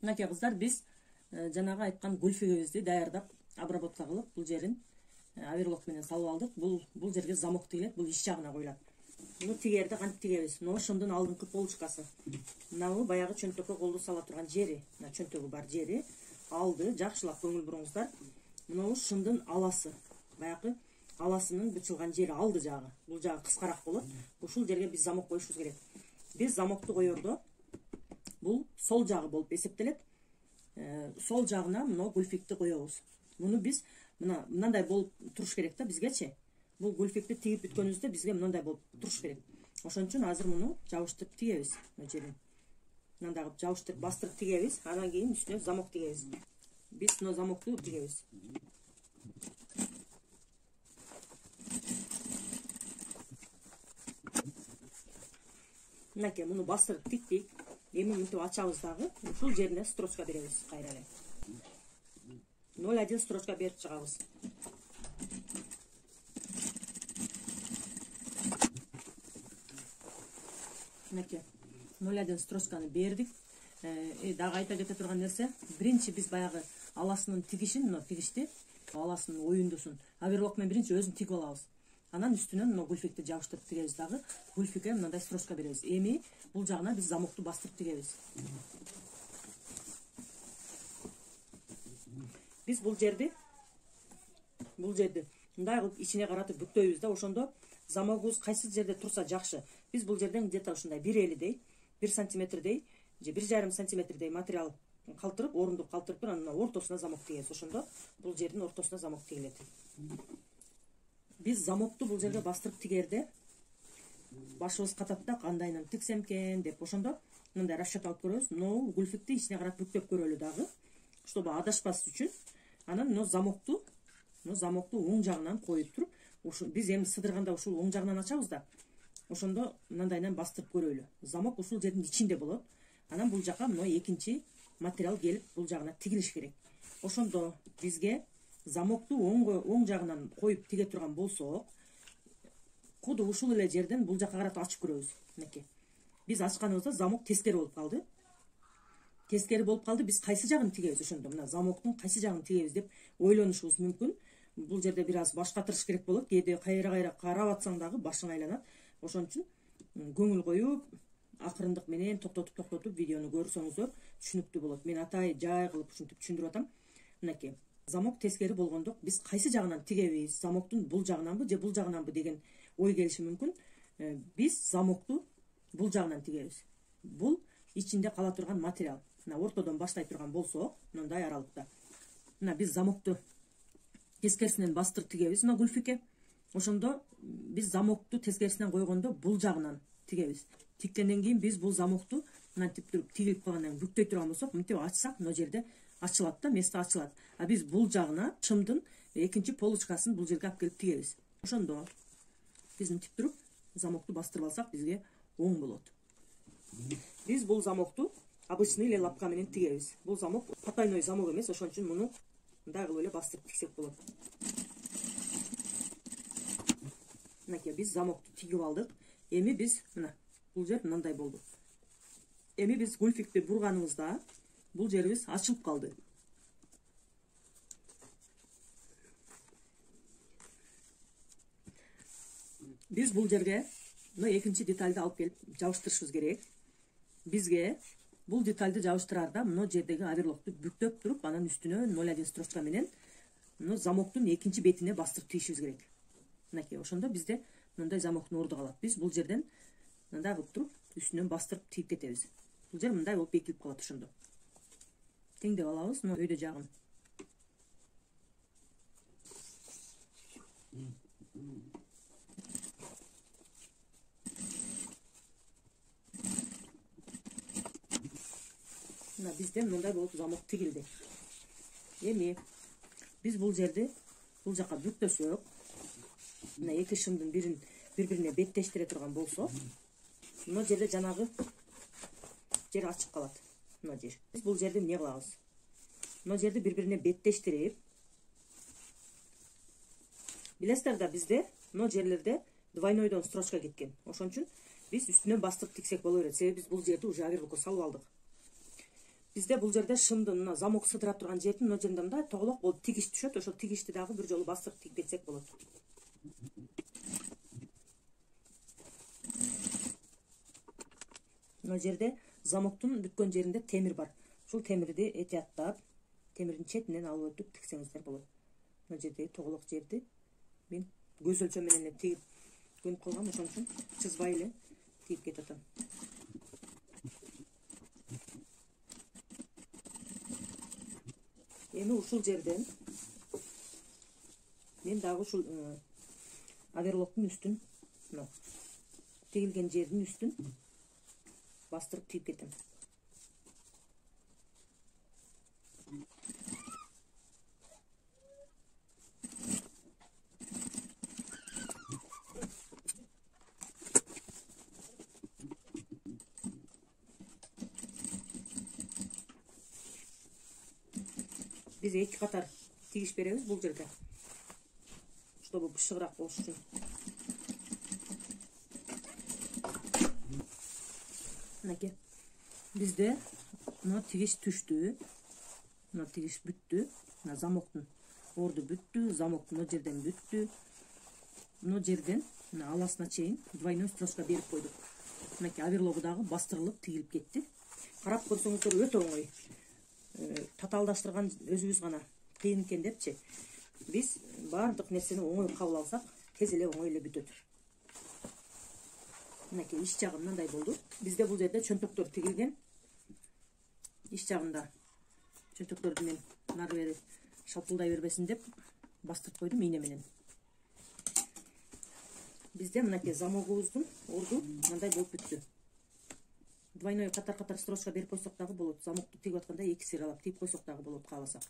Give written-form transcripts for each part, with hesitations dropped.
Мынакей кыздар, биз жанагы айткан гульфигибизди даярдап, обработка кылып, бул жерин аверлок менен салып алдык. Бул жерге замок тигилет, бул ич жагына коюлат. Муну тигерди кантип тигебиз? Мына шымдын алдыңкы полочкасы. Мынабу баягы чөнтөккө колду сала турган жери, мына чөнтөгү бар жери. Алды, жакшылап көңүл буруңуздар. Мынабу шымдын аласы. Баягы аласынын бычылган жери алды жагы. Бул жагы кыскараак болот. Ушул жерге биз замок коюшубуз керек. Биз замокту коердо бул сол жагы болуп эсептелет. Сол жагына мына гульфикти коебуз. Муну биз мындай болуп туруш керек да бизгечи. Бул гульфикти тигип бүткөнүбүздө бизге мындай болуп туруш керек. Ошон үчүн азыр муну жабыштырып тигебиз. Мына жерин мындай кылып жабыштырып бастырып тигебиз. Андан кийин үстүнө замок тигебиз. Биз мына замокту тигебиз. Мынакей муну бастырып тиктик. Эми мынтип ачабыз дагы. Ушул жерине строчка беребиз кайра эле. 0,1 строчка берип чыгабыз. Мынакей 0,1 строчканы бердик. Дагы айта кете турган нерсе, биринчи биз баягы аласынын тигишин, мына тигишти, аласынын оюндусун аверлок менен биринчи өзүн тигип алабыз. Анан үстүнөн мына гульфикти жабыштырып тигебиз дагы. Гульфикке мындай строчка беребиз. Эми бул жагына биз замокту бастырып тигебиз. Биз бул жерди мындай кылып ичине каратып бүктөйбүз да, ошондо замогубуз кайсы жерде турса жакшы. Биз бул жерден где-то ушундай 1,50дей, 1 сантиметрдей, же 1,5 сантиметрдей материал калтырып, орундук калтырып туруп, анан ортосуна замок тигебиз. Ошондо бул жердин ортосуна замок тигилет. Биз замокту бул жерге бастырып тигерде башыбыз катат да, кандайынан тиксем экен деп. Ошондо мындай расчет алып көрөбүз. Но гульфикти ичине карап бүктөп көрөлү дагы, чтобы адашпас үчүн. Анан мына замокту оң жагынан коюп туруп, биз эми сыдырганда ушул оң жагынан ачабыз да. Ошондо мындайынан бастырып көрөлү. Замок ушул жердин ичинде болот. Анан бул жака мына экинчи материал келип бул жагына тигилиш керек. Ошондо бизге замокту оң жагынан коюп тиге турган болсок, куду ушул эле жерден бул жака каратып ачып көрөбүз. Мынакей. Биз ачканыбызда замок тескери болуп калды. Биз кайсы жагын тигебиз ошондо? Мына замоктун кайсы жагын тигебиз деп ойлонушубуз мүмкүн. Бул жерде бир аз баш катырыш керек болот. Кээде кайра карап атсаң дагы башың айланат. Ошон үчүн көңүл коюп, акырындык менен токтотуп видеону көрсөңүздөр түшүнүктүү болот. Мен атай жай кылып ушинтип түшүндүрүп атам. Мынакей. Замок тескери болгондо биз кайсы жагынан тигебиз? Замоктун бул жагынанбы же бул жагынанбы деген ой келиши мүмкүн. Биз замокту бул жагынан тигебиз. Бул ичинде кала турган материал. Мына ортодон баштай турган болсо, мындай аралыкта. Мына биз замокту тескерисинен бастырып тигебиз мына гульфикке. Ошондо биз замокту тескерисинен койгондо бул жагынан тигебиз. Тиккенден кийин биз бул замокту мынтип туруп тигилип калгандан кийин бүктөй турган болсок, мынтип ачсак, мына жерде ачылат да, место ачылат. А биз бул жагына шымдын экинчи полочкасын бул жерге алып келип тигебиз. Ошондо биз мынтип туруп замокту бастырып алсак, бизге оң болот. Биз бул замокту обычный эле лапка менен тигебиз. Бул замок потайной замок эмес, ошон үчүн муну мындай кылып эле бастырып тиксек болот. Мынакей биз замокту тигип алдык. Эми биз мына бул жер мындай болду. Эми биз гульфикти бурганыбызда бул жерибиз ачылып калды. Биз бул жерге мына экинчи детальды алып келип жабыштырышыбыз керек. Бизге бул детальды жабыштырарда мына жердеги аверлокту бүктөп туруп, анан үстүнө 0,1 строчка менен мына замоктун экинчи бетине бастырып тигишибиз керек. Мынакей, ошондо бизде мындай замоктун орду калат. Биз бул жерден мындай кылып туруп, үстүнөн бастырып тигип кетебиз. Бул жер мындай болуп бекилип калат ошондо. Теңдеп алабыз мына өйдө жагын. Мына бизде мындай болуп замок тигилди. Эми биз бул жерди бул жака бүктөсөк, мына эки шымдын бири-бирине беттештире турган болсо, мына жерде жанагы жер ачык калат. Мына жер. Биз бул жерди эмне кылабыз? Мына жерди бири-бирине беттештирип, билесиздер да бизде мына жерлерде двойнойдон строчка кеткен. Ошон үчүн биз үстүнөн бастырып тиксек боло берет. Себеби биз бул жерди уже аверлокко салып алдык. Бизде бул жерде шымдын мына замок сыдыра турган жердин мына жеринде мындай тоголок болуп тигиш түшөт. Ошол тигишти дагы бир жолу бастырып тигип кетсек болот. Мына жерде замоктун бүткөн жеринде темир бар. Ушул темирди этияттап, темирдин четинен алып өтүп тиксеңиздер болот. Мына жердеги тоголок жерди мен көз өлчөм менен эле тигип көнүп калгам, ошон үчүн чызбай эле тигип кетип атам. Эми ушул жерден мен дагы ушул оверлоктун үстүн, мына тигилген жердин үстүн бастырып тигип кетем. Biz iki katar tigiş beremiz bul жерде. Чтобы бышыгыраак болуш үчүн. Мынакей. Бизде мына тигиш түштү. Мына тигиш бүттү. Мына замоктун орду бүттү, замоктун мына жерден бүттү. Мына жерден мына аласына чейин двойной строчка берип койдук. Мынакей оверлогу дагы бастырылып тигилип кетти. Карап көрсөңүздөр өтө оңой. Татаалдаштырган өзүбүз гана кыйын экен депчи. Биз баардык нерсени оңой кабыл алсак, тез эле оңой эле бүтөт. Мынакей иш жагы мындай болду. Бизде бул жерде чөнтөктөр тигилген. Иш жагында чөнтөктөрдү мен нары бери шалпылдай бербесин деп бастырып койдум ийне менен. Бизде мынакей замогубуздун орду мындай болуп бүттү. Двойной катар-катар строчка берип койсок дагы болот. Замокту тигип атканда эки сыйралап тигип койсок дагы болот кааласак.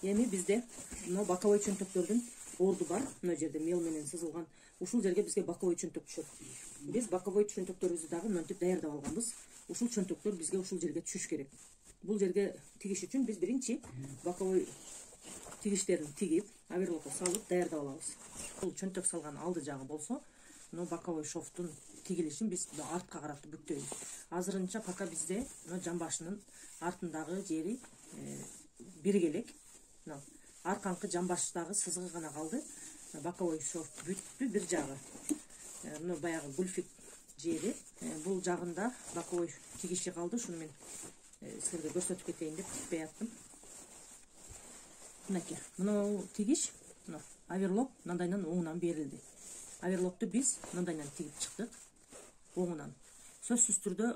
Эми бизде мына боковой чөнтөктөрдүн орду бар. Мына жерде мел менен сызылган. Ушул жерге бизге боковой чөнтөк түшөт. Биз боковой чөнтөктөрүбүздү дагы мынтип даярдап алганбыз. Ушул чөнтөктөр бизге ушул жерге түшүш керек. Бул жерге тигиш үчүн биз биринчи боковой тигиштерин тигип, оверлокко салып даярдап алабыз. Бул чөнтөк салган алды жагы болсо, мына боковой шовтун тигилишин биз артка карап бүктөйбүз. Азырынча пока бизде мына жамбашынын артындагы жери биргелек. Арканкы жамбаштагы сызыгы гана калды. Боковой шовт бүттү бир жагы. Мына баягы гульфик жери, бул жагында боковой тигиши калды. Шуну мен силерге көрсөтүп кетейин деп тикпей аттым. Мынакей, мына тигиш, мына оверлок мындайдан оңунан берилди. Оверлокту биз мындайдан тигип чыктык. Оңунан. Сөзсүз түрдө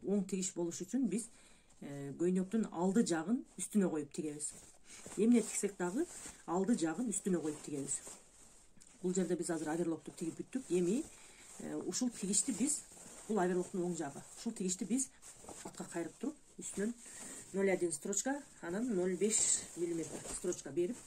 оң тигиш болуш үчүн биз көйнөктүн алды жагын үстүнө коюп тигебиз. Эмне тиксек дагы алды жагын үстүнө коюп тигебиз. Бул жерде биз азыр оверлокту тигип бүттүк. Эми ушул тигишти биз, бул оверлоктун оң жагы. Ушул тигишти биз артка кайрып туруп, үстүнөн 0,1 строчка, анан 0,5 мм строчка берип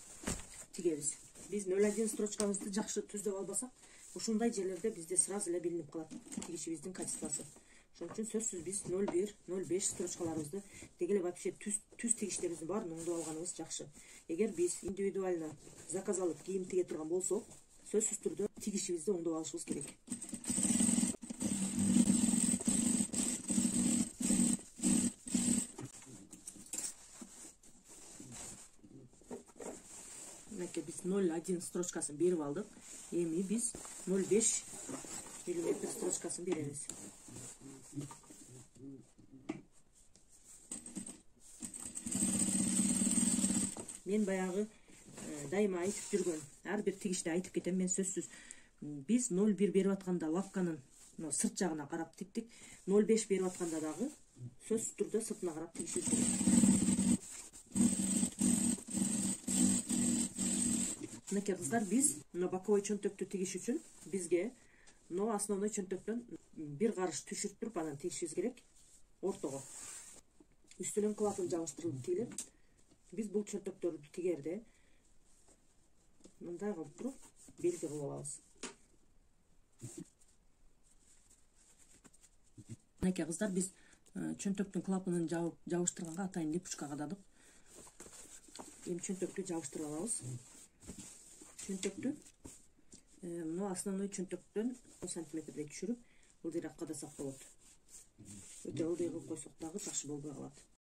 тигебиз. Биз 0,1 строчкабызды жакшы түздөп албасак, ушундай жерлерде бизде сразу эле билинип калат тигишибиздин качествосы. Ошон үчүн сөзсүз биз 0,1, 0,5 строчкаларыбызды дегеле вообще түз тигиштерибиздин баарын оңдоп алганыбыз жакшы. Эгер биз индивидуально заказ алып кийим тиге турган болсок, сөзсүз түрдө тигишибизди оңдоп алышыбыз керек. Мынакей биз 0,1 строчкасын берип алдык. Эми биз 0,5 мм строчкасын беребиз. Мен баягы дайыма айтып жүргөн, ар бир тигишти айтып кетем мен сөзсүз. Биз 0,1 берип атканда лапканын сырт жагына карап тиктик, 0,5 берип атканда дагы сөзсүз түрдө сыртына карап тигишибиз керек. Мынакей кыздар, биз мына боковой чөнтөктү тигиш үчүн бизге мына основной чөнтөктөн бир карыш түшүртүп анан тигишибиз керек ортого. Үстүнөн клапан жабыштырылып тигилет. Биз бул чөнтөктөрдү тигерде мындай кылып туруп белги кылып алабыз. Мынакей кыздар, биз чөнтөктүн клапанын жабыштырганга атайын липучка кададык. Эми чөнтөктү жабыштырып алабыз. Чөнтөктү мына основной чөнтөктөн 10 сантиметрдей түшүрүп ылдыйраак кадасак болот. Өтө ылдый кылып койсок дагы жакшы болбой калат.